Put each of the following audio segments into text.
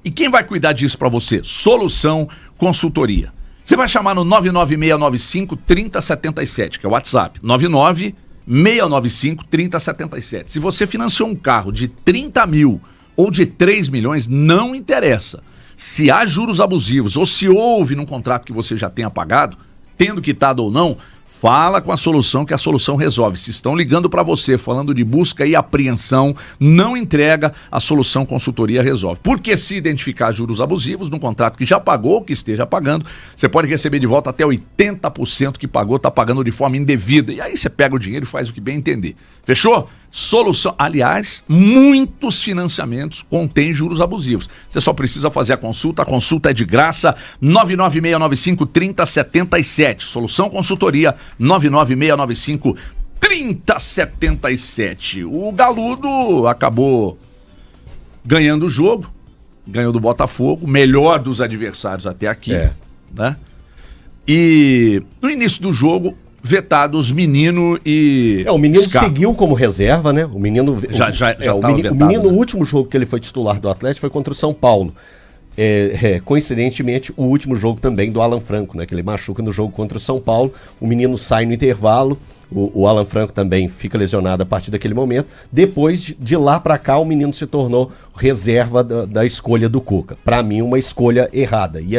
E quem vai cuidar disso para você? Solução Consultoria. Você vai chamar no 99695-3077, que é o WhatsApp. 99695-3077. Se você financiou um carro de 30 mil ou de 3 milhões, não interessa. Se há juros abusivos ou se houve num contrato que você já tenha pagado, tendo quitado ou não, fala com a Solução, que a Solução resolve. Se estão ligando para você falando de busca e apreensão, não entrega, a Solução Consultoria resolve. Porque se identificar juros abusivos num contrato que já pagou ou que esteja pagando, você pode receber de volta até 80% que pagou, está pagando de forma indevida. E aí você pega o dinheiro e faz o que bem entender. Fechou? Solução. Aliás, muitos financiamentos contêm juros abusivos. Você só precisa fazer a consulta é de graça, 99695-3077. Solução Consultoria, 99695-3077. O Galudo acabou ganhando o jogo, ganhou do Botafogo, melhor dos adversários até aqui, né? E no início do jogo, vetados Menino e o Menino Scarpa. seguiu como reserva, né? O Menino o Menino, o último jogo que ele foi titular do Atlético foi contra o São Paulo. Coincidentemente, o último jogo também do Alan Franco, né? Que ele machuca no jogo contra o São Paulo. O Menino sai no intervalo. O Alan Franco também fica lesionado a partir daquele momento. Depois, de lá para cá, o Menino se tornou reserva da escolha do Cuca. Para mim, uma escolha errada. E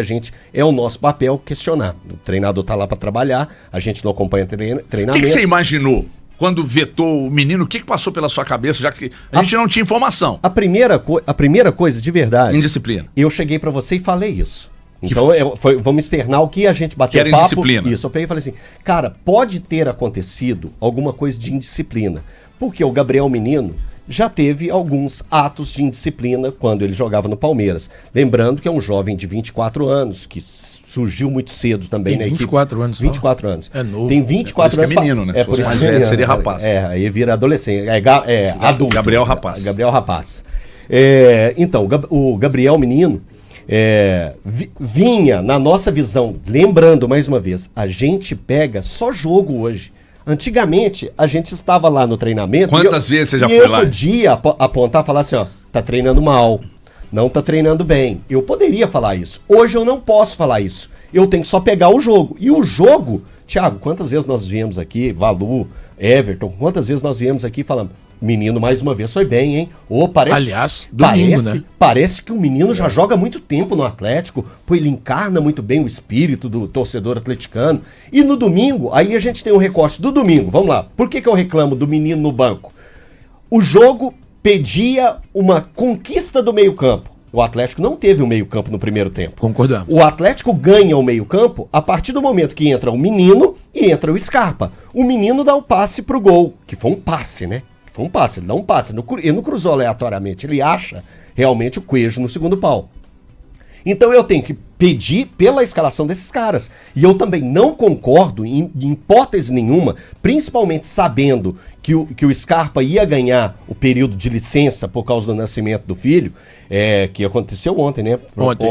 é o nosso papel questionar. O treinador tá lá para trabalhar, a gente não acompanha treinamento. O que você imaginou quando vetou o Menino? O que passou pela sua cabeça, já que a gente não tinha informação? A primeira coisa, de verdade... Indisciplina. Eu cheguei para você e falei isso. Então, vamos externar o que a gente bateu papo. Indisciplina. Isso, eu peguei e falei assim, cara, pode ter acontecido alguma coisa de indisciplina. Porque o Gabriel Menino já teve alguns atos de indisciplina quando ele jogava no Palmeiras. Lembrando que é um jovem de 24 anos, que surgiu muito cedo também na equipe. 24 anos. 24 anos. É novo. Tem 24 anos. É menino, né? É por isso que é menino, seria rapaz. Aí vira adolescente. Adulto. Gabriel Rapaz. Gabriel Rapaz. Então, o Gabriel Menino... vinha na nossa visão, lembrando mais uma vez, a gente pega só jogo hoje. Antigamente, a gente estava lá no treinamento. Quantas vezes você já foi lá? Eu podia apontar e falar assim, ó, tá treinando mal, não tá treinando bem. Eu poderia falar isso. Hoje eu não posso falar isso. Eu tenho que só pegar o jogo. E o jogo, Thiago, quantas vezes nós viemos aqui, Valu, Everton, quantas vezes nós viemos aqui falando, menino mais uma vez foi bem, hein? Aliás, domingo, né? Parece que o menino já joga muito tempo no Atlético, pois ele encarna muito bem o espírito do torcedor atleticano. E no domingo, aí a gente tem um recorte do domingo, vamos lá. Por que eu reclamo do menino no banco? O jogo pedia uma conquista do meio-campo. O Atlético não teve o meio-campo no primeiro tempo. Concordamos. O Atlético ganha o meio-campo a partir do momento que entra o Menino e entra o Scarpa. O Menino dá o passe pro gol, que foi um passe, né? Foi um passe, ele dá um passe. Ele não cruzou aleatoriamente, ele acha realmente o Coelho no segundo pau. Então eu tenho que pedir pela escalação desses caras. E eu também não concordo, em hipótese nenhuma, principalmente sabendo que o Scarpa ia ganhar o período de licença por causa do nascimento do filho, que aconteceu ontem, né? Ontem.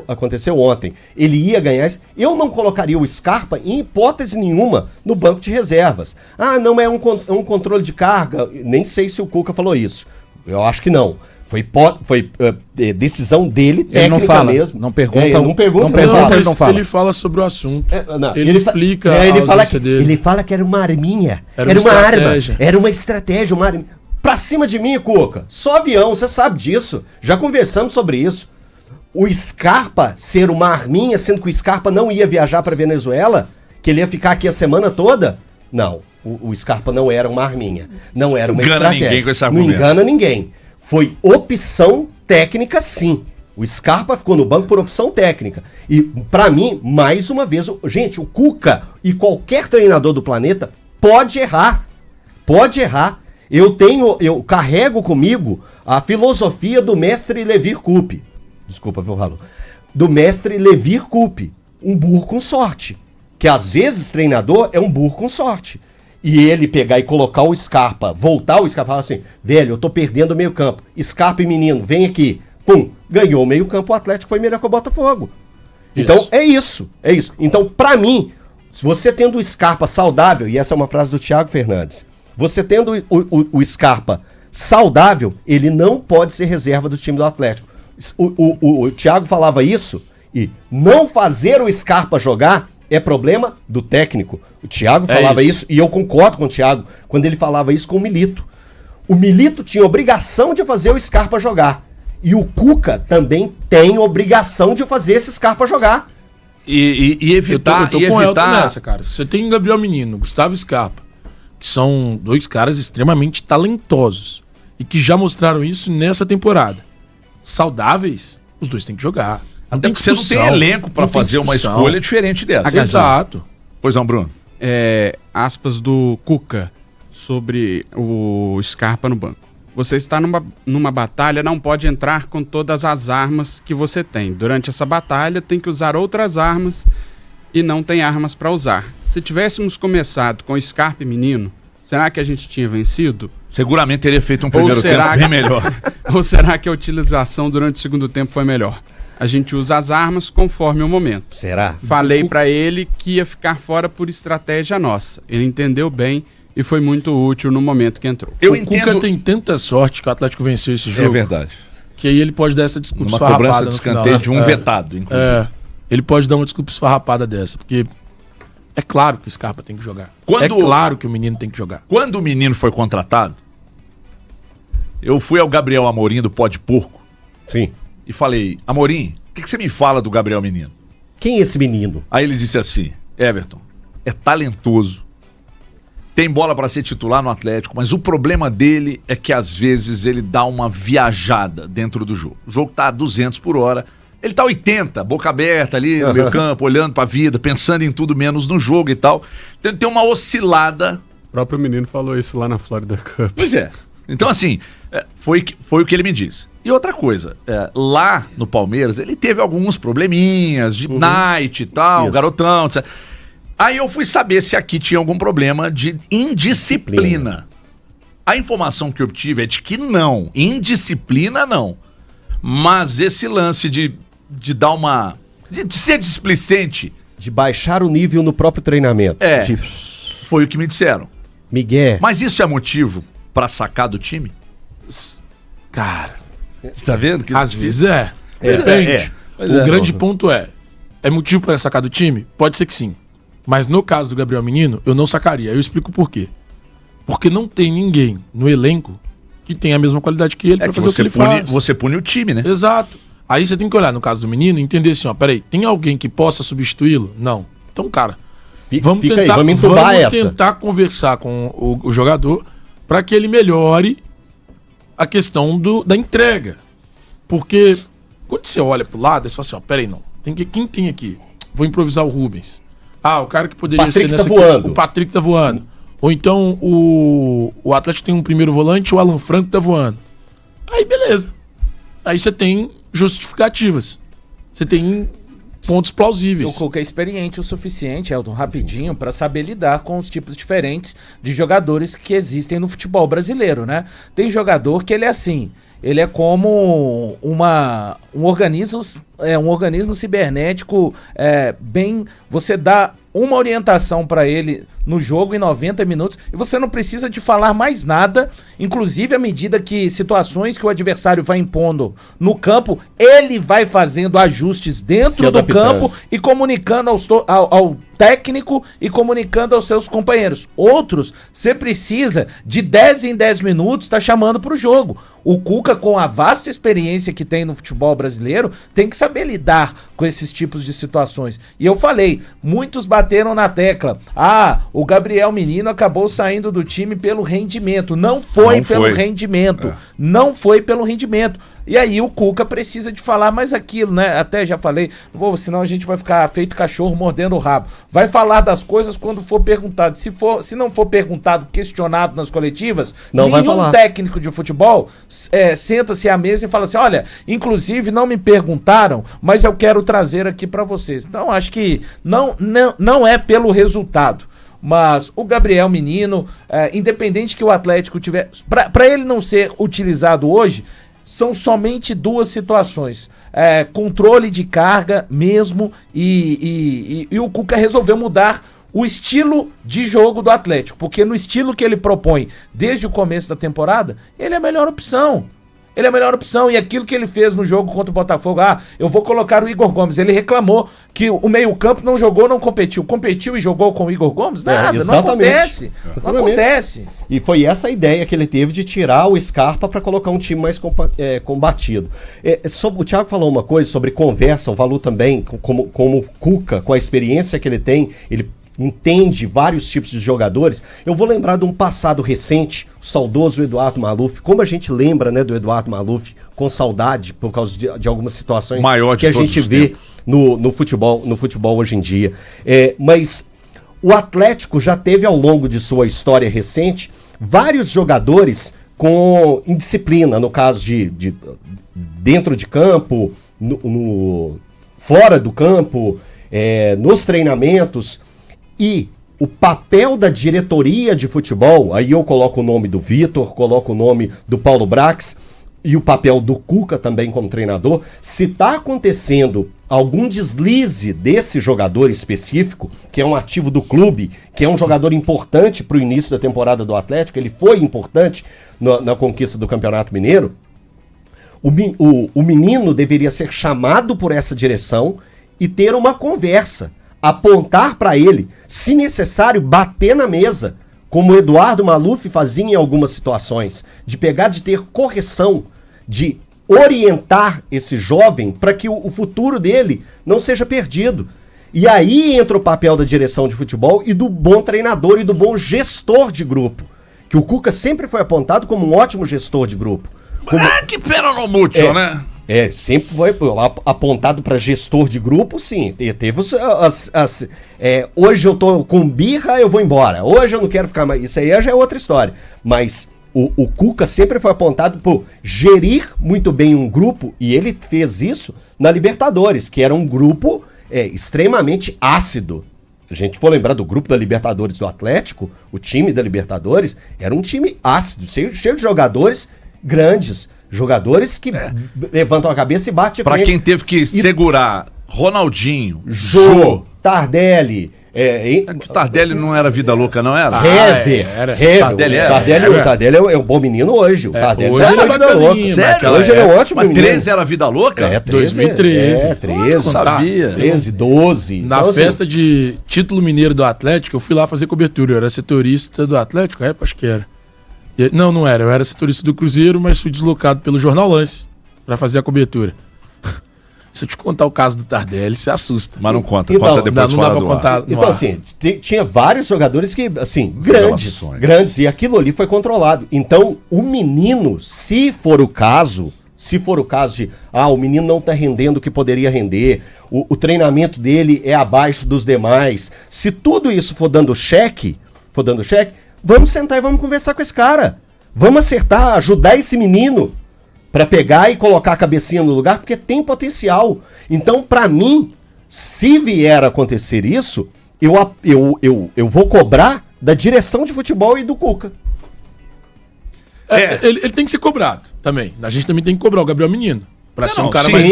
Aconteceu ontem. Ele ia ganhar isso. Eu não colocaria o Scarpa, em hipótese nenhuma, no banco de reservas. Ah, não é um controle de carga. Nem sei se o Cuca falou isso. Eu acho que não. Foi decisão dele, técnica mesmo. Não pergunta. Ele fala. Ele fala sobre o assunto. Ele explica a ausência dele. Ele fala que era uma arminha. Era uma arma. Era uma estratégia, uma arma. Pra cima de mim, Cuca. Só avião, você sabe disso. Já conversamos sobre isso. O Scarpa ser uma arminha, sendo que o Scarpa não ia viajar pra Venezuela, que ele ia ficar aqui a semana toda? Não. O Scarpa não era uma arminha. Não era uma estratégia. Ninguém com esse não argumento. Engana ninguém. Foi opção técnica, sim. O Scarpa ficou no banco por opção técnica. E, pra mim, mais uma vez, gente, o Cuca e qualquer treinador do planeta pode errar. Pode errar. Eu carrego comigo a filosofia do mestre Levir Coupe. Desculpa, viu, Ralo? Do mestre Levir Coupe. Um burro com sorte. Que às vezes treinador é um burro com sorte. E ele pegar e colocar o Scarpa, voltar o Scarpa e falar assim, velho, eu tô perdendo o meio campo. Scarpa e Menino, vem aqui. Pum, ganhou o meio campo, o Atlético foi melhor que o Botafogo. Então é isso. Então, pra mim, se você tendo o Scarpa saudável, e essa é uma frase do Thiago Fernandes, você tendo o Scarpa saudável, ele não pode ser reserva do time do Atlético. O Thiago falava isso, e não fazer o Scarpa jogar é problema do técnico. O Thiago falava isso, e eu concordo com o Thiago, quando ele falava isso com o Milito. O Milito tinha obrigação de fazer o Scarpa jogar. E o Cuca também tem obrigação de fazer esse Scarpa jogar. E evitar... Eu tô com o Elton nessa, cara. Você tem Gabriel Menino, Gustavo Scarpa, que são 2 caras extremamente talentosos e que já mostraram isso nessa temporada. Saudáveis, os 2 têm que jogar. Até porque você não tem elenco pra fazer uma escolha diferente dessa. Exato. Pois não, Bruno. Aspas do Cuca sobre o Scarpa no banco. Você está numa batalha, não pode entrar com todas as armas que você tem. Durante essa batalha, tem que usar outras armas e não tem armas para usar. Se tivéssemos começado com Scarpa e Menino, será que a gente tinha vencido? Seguramente teria feito um primeiro tempo bem melhor. Ou será que a utilização durante o segundo tempo foi melhor? A gente usa as armas conforme o momento. Será? Falei para ele que ia ficar fora por estratégia nossa. Ele entendeu bem e foi muito útil no momento que entrou. O Cuca tem tanta sorte que o Atlético venceu esse jogo. É verdade. Que aí ele pode dar essa desculpa esfarrapada. Uma cobrança de escanteio de um vetado, inclusive. Ele pode dar uma desculpa esfarrapada dessa, porque é claro que o Scarpa tem que jogar. É claro que o Menino tem que jogar. Quando o Menino foi contratado, eu fui ao Gabriel Amorim do Pó de Porco. Sim. E falei, Amorim, o que você me fala do Gabriel Menino? Quem é esse menino? Aí ele disse assim, Everton, é talentoso, tem bola para ser titular no Atlético, mas o problema dele é que às vezes ele dá uma viajada dentro do jogo. O jogo tá a 200 por hora, ele tá 80, boca aberta ali no meio campo, olhando pra vida, pensando em tudo menos no jogo e tal. Então tem uma oscilada. O próprio Menino falou isso lá na Florida Cup. Pois é. Então assim, foi o que ele me disse. E outra coisa, lá no Palmeiras ele teve alguns probleminhas de night e tal, garotão, etc. Aí eu fui saber se aqui tinha algum problema de indisciplina. A informação que eu obtive é de que não, indisciplina não. Mas esse lance de dar uma... de ser displicente. De baixar o nível no próprio treinamento. Foi o que me disseram. Miguel. Mas isso é motivo pra sacar do time? Cara... Você tá vendo? Que às vezes depende. O grande ponto é motivo pra sacar do time? Pode ser que sim. Mas no caso do Gabriel Menino, eu não sacaria. Eu explico por quê. Porque não tem ninguém no elenco que tenha a mesma qualidade que ele pra fazer o que ele faz. Você pune o time, né? Exato. Aí você tem que olhar no caso do Menino e entender assim, ó, peraí, tem alguém que possa substituí-lo? Não. Então, cara, vamos tentar conversar com o jogador pra que ele melhore a questão da entrega. Porque quando você olha pro lado, é só assim, ó, peraí, não. Quem tem aqui? Vou improvisar o Rubens. Ah, o cara que poderia ser nessa aqui, o Patrick tá voando. Ou então o Atlético tem um primeiro volante, o Alan Franco tá voando. Aí beleza. Aí você tem justificativas. Você tem pontos plausíveis. O Cuca é experiente o suficiente, Elton, rapidinho, para saber lidar com os tipos diferentes de jogadores que existem no futebol brasileiro, né? Tem jogador que ele é assim, ele é como um organismo cibernético bem... Você dá uma orientação para ele no jogo em 90 minutos e você não precisa de falar mais nada, inclusive à medida que situações que o adversário vai impondo no campo, ele vai fazendo ajustes dentro do campo e comunicando ao técnico e comunicando aos seus companheiros. Outros, você precisa de 10 em 10 minutos, tá chamando pro jogo. O Cuca, com a vasta experiência que tem no futebol brasileiro, tem que saber lidar com esses tipos de situações. E eu falei, muitos bateram na tecla. Ah, o Gabriel Menino acabou saindo do time pelo rendimento. Não foi pelo rendimento. Não foi pelo rendimento. E aí o Cuca precisa de falar mais aquilo, né? Até já falei, senão a gente vai ficar feito cachorro mordendo o rabo. Vai falar das coisas quando for perguntado. Se não for perguntado, questionado nas coletivas, nenhum técnico de futebol senta-se à mesa e fala assim, olha, inclusive não me perguntaram, mas eu quero trazer aqui para vocês. Então acho que não é pelo resultado. Mas o Gabriel Menino, independente que o Atlético tiver... Para ele não ser utilizado hoje, são somente duas situações. Controle de carga mesmo e o Cuca resolveu mudar o estilo de jogo do Atlético. Porque no estilo que ele propõe desde o começo da temporada, ele é a melhor opção. Ele é a melhor opção. E aquilo que ele fez no jogo contra o Botafogo, eu vou colocar o Igor Gomes. Ele reclamou que o meio-campo não jogou, não competiu. Competiu e jogou com o Igor Gomes? Nada, não acontece. Não acontece. E foi essa a ideia que ele teve de tirar o Scarpa para colocar um time mais combatido. O Thiago falou uma coisa sobre conversa, o Valu também, como o Cuca, com a experiência que ele tem, ele entende vários tipos de jogadores. Eu vou lembrar de um passado recente, o saudoso Eduardo Maluf. Como a gente lembra, né, do Eduardo Maluf com saudade por causa de algumas situações que a gente vê no futebol hoje em dia. Mas o Atlético já teve ao longo de sua história recente vários jogadores com indisciplina, no caso de dentro de campo, fora do campo, nos treinamentos. E o papel da diretoria de futebol, aí eu coloco o nome do Vitor, coloco o nome do Paulo Brax e o papel do Cuca também como treinador, se está acontecendo algum deslize desse jogador específico, que é um ativo do clube, que é um jogador importante para o início da temporada do Atlético, ele foi importante na conquista do Campeonato Mineiro, o menino deveria ser chamado por essa direção e ter uma conversa. Apontar para ele, se necessário, bater na mesa, como o Eduardo Maluf fazia em algumas situações, de ter correção, de orientar esse jovem para que o futuro dele não seja perdido. E aí entra o papel da direção de futebol e do bom treinador e do bom gestor de grupo, que o Cuca sempre foi apontado como um ótimo gestor de grupo. Que pena no mútil, né? Sempre foi apontado para gestor de grupo, sim. E teve hoje eu tô com birra, eu vou embora. Hoje eu não quero ficar mais. Isso aí já é outra história. Mas o Cuca sempre foi apontado por gerir muito bem um grupo, e ele fez isso na Libertadores, que era um grupo extremamente ácido. Se a gente for lembrar do grupo da Libertadores do Atlético, o time da Libertadores era um time ácido, cheio de jogadores grandes. Jogadores que levantam a cabeça e batem de frente. Pra quem teve que segurar Ronaldinho, Jô, Tardelli. Tardelli não era vida louca, não era? Tardelli é um bom menino hoje. O Tardelli já era vida louca. Sério? Hoje ele é um ótimo menino. 13 era vida louca? 2013. 13, sabia. 13, 12. Na festa de título mineiro do Atlético, eu fui lá fazer cobertura. Eu era setorista do Atlético, acho que era. Não era. Eu era setorista do Cruzeiro, mas fui deslocado pelo Jornal Lance para fazer a cobertura. Se eu te contar o caso do Tardelli, você assusta. Mas não conta, conta depois não dá pra contar. Então, assim, tinha vários jogadores que, assim, grandes, e aquilo ali foi controlado. Então, o menino, se for o caso de, o menino não tá rendendo o que poderia render, o treinamento dele é abaixo dos demais, se tudo isso for dando cheque, vamos sentar e vamos conversar com esse cara. Vamos acertar, ajudar esse menino para pegar e colocar a cabecinha no lugar, porque tem potencial. Então, para mim, se vier a acontecer isso, eu vou cobrar da direção de futebol e do Cuca. Ele tem que ser cobrado também. A gente também tem que cobrar o Gabriel Menino. Pra ser um cara mais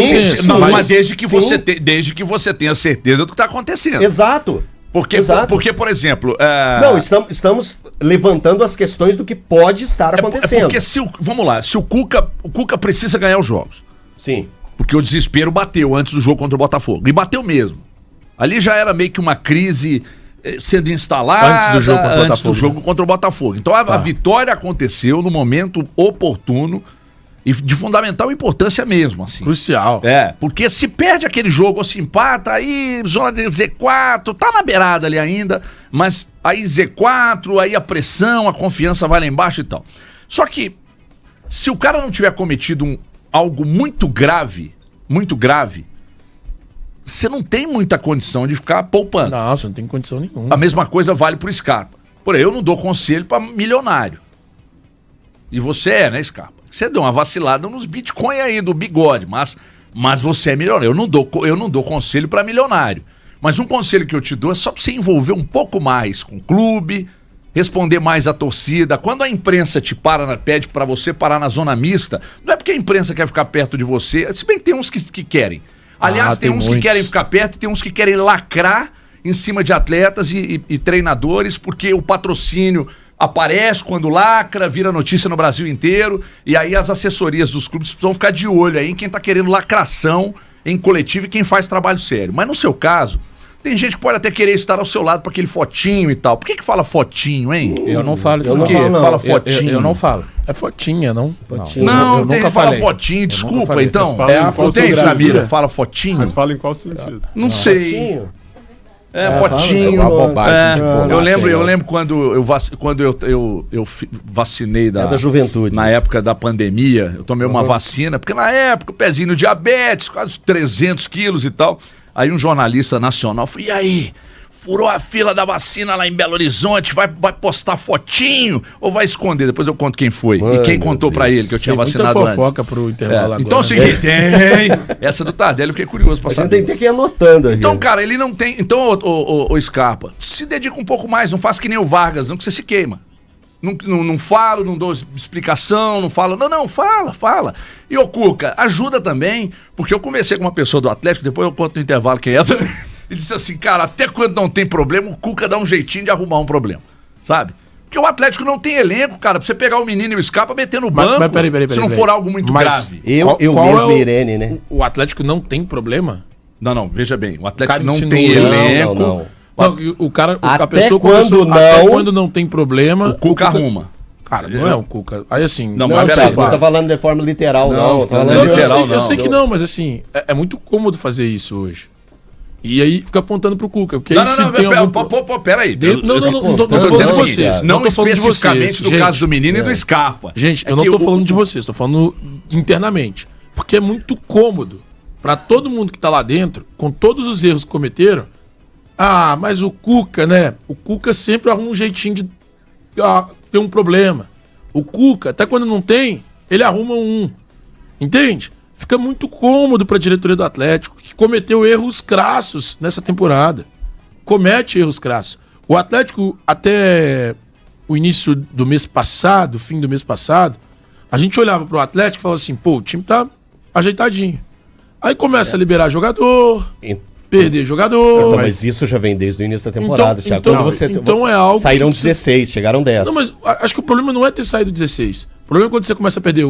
mas desde que você tenha certeza do que está acontecendo. Exato. Porque, por exemplo... Não, estamos levantando as questões do que pode estar acontecendo. Porque vamos lá, se o Cuca precisa ganhar os jogos. Sim. Porque o desespero bateu antes do jogo contra o Botafogo. E bateu mesmo. Ali já era meio que uma crise sendo instalada antes do jogo contra o Botafogo. Então a vitória aconteceu no momento oportuno e de fundamental importância mesmo, assim. Crucial. Porque se perde aquele jogo ou se empata, aí zona de Z4, tá na beirada ali ainda, mas aí Z4, aí a pressão, a confiança vai lá embaixo e tal. Só que, se o cara não tiver cometido algo muito grave, você não tem muita condição de ficar poupando. Não, você não tem condição nenhuma. A mesma coisa vale pro Scarpa. Porém, eu não dou conselho pra milionário. E você né, Scarpa? Você deu uma vacilada nos Bitcoin aí, do bigode, mas você é milionário. Eu não dou conselho para milionário. Mas um conselho que eu te dou é só para você envolver um pouco mais com o clube, responder mais à torcida. Quando a imprensa te pede para você parar na zona mista, não é porque a imprensa quer ficar perto de você, se bem que tem uns que querem. Aliás, tem uns que querem ficar perto e tem uns que querem lacrar em cima de atletas e treinadores, porque o patrocínio aparece quando lacra, vira notícia no Brasil inteiro, e aí as assessorias dos clubes precisam ficar de olho aí em quem tá querendo lacração em coletivo e quem faz trabalho sério. Mas no seu caso, tem gente que pode até querer estar ao seu lado para aquele fotinho e tal. Por que fala fotinho, hein? Eu não falo isso. Eu não falo, não. Fala fotinho. Eu não falo. É fotinha, não? Fotinho. Não, eu tem nunca que falar falei. fotinho, desculpa, falei. então. Mas fala em qual Não tem, fotografia? Samira? Fala fotinho? Mas fala em qual sentido? Não sei. Fotinho. Fotinho. Uma bobagem. Eu lembro quando eu vacinei É da juventude. na época da pandemia, eu tomei uma vacina, porque na época o pezinho no diabetes, quase 300 quilos e tal. Aí um jornalista nacional falou, e aí? Furou a fila da vacina lá em Belo Horizonte, vai postar fotinho ou vai esconder? Depois eu conto quem foi e quem contou pra ele que eu tinha Tem vacinado muita antes. fofoca pro intervalo agora. Então é o seguinte, tem. Essa do Tardelli eu fiquei curioso pra A gente saber. tem que ir anotando aqui. Então, cara, ele não tem. Então, o Scarpa, se dedica um pouco mais, não faz que nem o Vargas, não, que você se queima. Não falo, não dou explicação, não falo. Não, fala. E o Cuca, ajuda também, porque eu conversei com uma pessoa do Atlético, depois eu conto no intervalo quem é. Ele disse assim, cara, até quando não tem problema, o Cuca dá um jeitinho de arrumar um problema, sabe? Porque o Atlético não tem elenco, cara, pra você pegar o menino e o Scarpa, meter no banco, mas peraí, se não for algo muito grave. Eu Qual mesmo, é Irene, né? O Atlético não tem problema? Não, veja bem, o Atlético Cara, não insinuou tem isso. elenco. Não. Não, o cara, a Até pessoa quando começou, não- até quando não tem problema... O Cuca arruma. Cara, não é o Cuca. Aí assim... Não, Não, mas Thiago, peraí, não tô falando de forma literal, não. Tô falando não, de... literal, eu sei que não, mas assim, é muito cômodo fazer isso hoje. E aí fica apontando pro Cuca. Porque aí se tem algum... Peraí. Não tô tô falando dizendo de o seguinte, vocês. não tô falando de especificamente vocês, do gente. caso do menino e do Scarpa. Gente, É eu não que tô falando de vocês, tô falando internamente. Porque é muito cômodo pra todo mundo que tá lá dentro, com todos os erros que cometeram. Ah, mas o Cuca, né? O Cuca sempre arruma um jeitinho de ter um problema. O Cuca, até quando não tem, ele arruma um. Entende? Fica muito cômodo pra diretoria do Atlético, que cometeu erros crassos nessa temporada. Comete erros crassos. O Atlético, até o início do mês passado, fim do mês passado, a gente olhava pro Atlético e falava assim, pô, o time tá ajeitadinho. Aí começa a liberar jogador, perder jogador. Não, mas isso já vem desde o início da temporada, Thiago. então- Quando você então é algo saíram que você- 16, chegaram 10. Não, mas acho que o problema não é ter saído 16. O problema é quando você começa a perder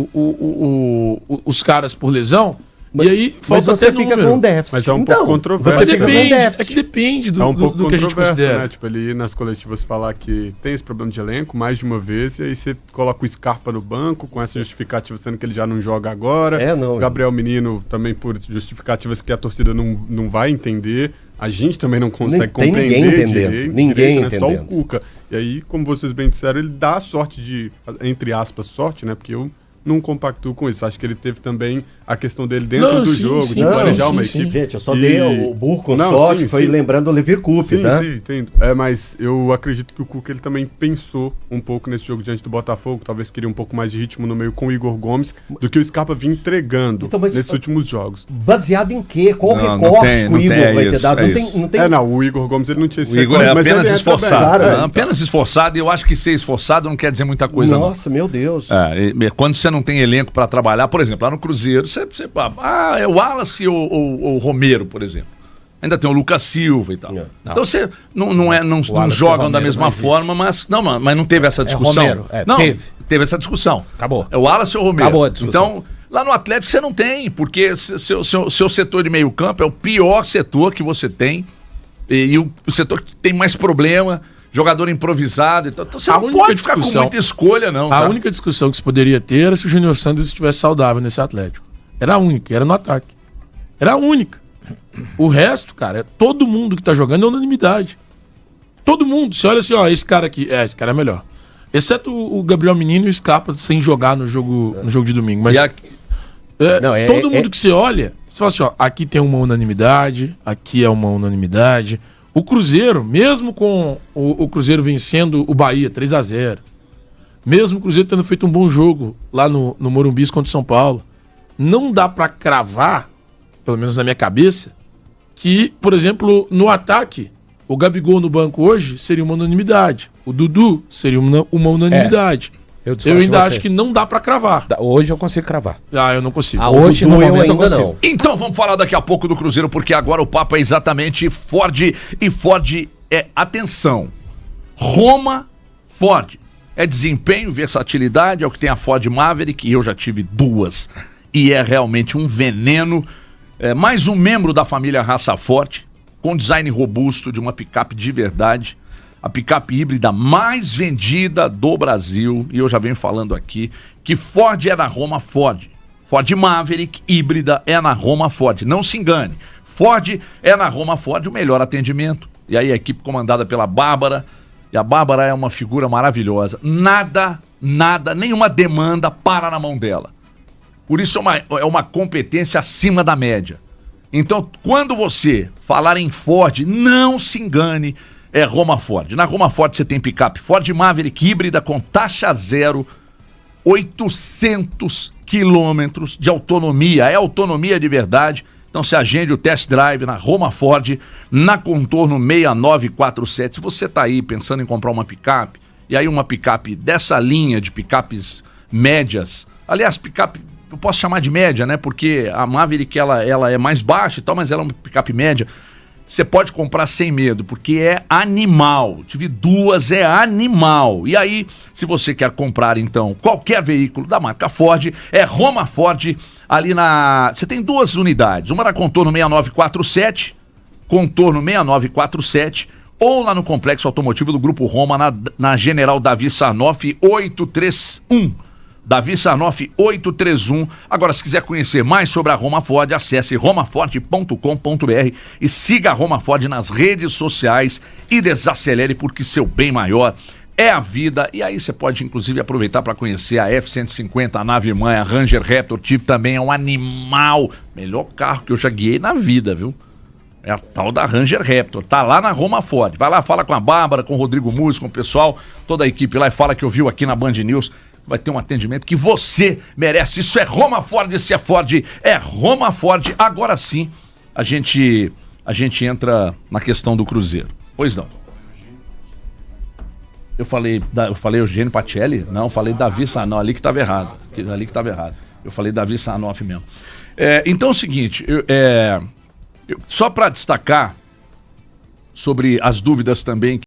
os caras por lesão, e aí Mas falta você até fica número. com déficit. Mas é um pouco controverso. Você Mas fica com depende, déficit. é que depende do, É um do- pouco do que a gente controverso, considera. né? Tipo, ele ir nas coletivas falar que tem esse problema de elenco mais de uma vez, e aí você coloca o Scarpa no banco com essa justificativa, sendo que ele já não joga agora. Não. Gabriel Menino também por justificativas que a torcida não vai entender. A gente também não consegue Tem compreender ninguém entendendo. Ninguém né? Só o entendendo. Cuca. E aí, como vocês bem disseram, ele dá a sorte de, entre aspas, sorte, né? Porque eu não compactuo com isso. Acho que ele teve também a questão dele dentro Não, do sim, jogo, sim, de não, planejar sim, uma sim. equipe. Gente, eu só E- dei o burro com Não, sorte, sim, foi sim. lembrando o Lever Cup, Sim, tá? sim, entendo. Mas eu acredito que o Cuca ele também pensou um pouco nesse jogo diante do Botafogo, talvez queria um pouco mais de ritmo no meio com o Igor Gomes, do que o Scarpa vinha entregando Então, mas- nesses últimos jogos. Baseado em quê? Qual Não, recorte não tem, que o não Igor tem, vai é ter isso, dado? é Não tem, isso. não tem... O Igor Gomes ele não tinha esse O Igor recorte, é mas apenas ele entra bem. esforçado. Cara, né? Apenas esforçado, e eu acho que ser esforçado não quer dizer muita coisa, não. Nossa, meu Deus. Quando você não tem elenco pra trabalhar, por exemplo, lá no Cruzeiro, é o Wallace ou o Romero, por exemplo. Ainda tem o Lucas Silva e tal. Não. Então você não Wallace jogam e da Romero mesma não existe. forma, mas não teve essa discussão. Romero, não, teve. essa discussão. Acabou. É o Wallace ou o Romero. Acabou a discussão. Então, lá no Atlético você não tem, porque seu setor de meio campo é o pior setor que você tem, e o setor que tem mais problema, jogador improvisado. Então você A não única pode ficar com discussão- muita escolha, não. A tá? única discussão que se poderia ter era se o Júnior Santos estivesse saudável nesse Atlético. Era a única, era no ataque. Era a única. O resto, cara, todo mundo que tá jogando é unanimidade. Todo mundo. Você olha assim, ó, esse cara aqui, esse cara é melhor. Exceto o Gabriel Menino e o Scarpa sem jogar no jogo de domingo. Mas E aqui- todo mundo que você olha, você fala assim, ó, aqui tem uma unanimidade, aqui é uma unanimidade. O Cruzeiro, mesmo com o Cruzeiro vencendo o Bahia 3-0, mesmo o Cruzeiro tendo feito um bom jogo lá no Morumbi contra o São Paulo, não dá pra cravar, pelo menos na minha cabeça, que, por exemplo, no ataque, o Gabigol no banco hoje seria uma unanimidade. O Dudu seria uma unanimidade. Eu Eu ainda acho que não dá pra cravar. Hoje eu consigo cravar. Eu não consigo. Hoje, o no Dudu, momento, eu eu ainda consigo. não. Então vamos falar daqui a pouco do Cruzeiro, porque agora o papo é exatamente Ford. E Ford é, atenção, Roma Ford. É desempenho, versatilidade, é o que tem a Ford Maverick, e eu já tive duas. E é realmente um veneno. Mais um membro da família Raça Forte, com design robusto de uma picape de verdade. A picape híbrida mais vendida do Brasil. E eu já venho falando aqui que Ford é na Roma Ford. Ford Maverick híbrida é na Roma Ford. Não se engane. Ford é na Roma Ford o melhor atendimento. E aí a equipe comandada pela Bárbara. E a Bárbara é uma figura maravilhosa. Nada, nenhuma demanda para na mão dela. Por isso é uma competência acima da média. Então, quando você falar em Ford, não se engane, é Roma Ford. Na Roma Ford você tem picape Ford Maverick híbrida com taxa zero, 800 quilômetros de autonomia. É autonomia de verdade. Então se agende o test drive na Roma Ford, na Contorno 6947. Se você está aí pensando em comprar uma picape, e aí uma picape dessa linha de picapes médias, aliás, picape, eu posso chamar de média, né? Porque a Maverick ela é mais baixa e tal, mas ela é uma picape média. Você pode comprar sem medo, porque é animal. Tive duas, é animal. E aí, se você quer comprar, então, qualquer veículo da marca Ford, é Roma Ford, ali na... Você tem duas unidades, uma na Contorno 6947, ou lá no Complexo Automotivo do Grupo Roma, na General Davi Sarnoff 831. Davi Sarnoff 831. Agora, se quiser conhecer mais sobre a Roma Ford, acesse romaford.com.br e siga a Roma Ford nas redes sociais e desacelere, porque seu bem maior é a vida. E aí você pode, inclusive, aproveitar para conhecer a F-150, a nave-mãe, a Ranger Raptor, tipo também é um animal. Melhor carro que eu já guiei na vida, viu? É a tal da Ranger Raptor, tá lá na Roma Ford. Vai lá, fala com a Bárbara, com o Rodrigo Músico, com o pessoal, toda a equipe lá e fala que eu viu aqui na Band News. Vai ter um atendimento que você merece. Isso é Roma Ford, se é Ford, é Roma Ford. Agora sim, a gente entra na questão do Cruzeiro. Pois não. Eu falei Eugênio Pacelli? Não, falei Davi Sarnoff, ali que estava errado. Eu falei Davi Sarnoff mesmo. Então é o seguinte, só para destacar sobre as dúvidas também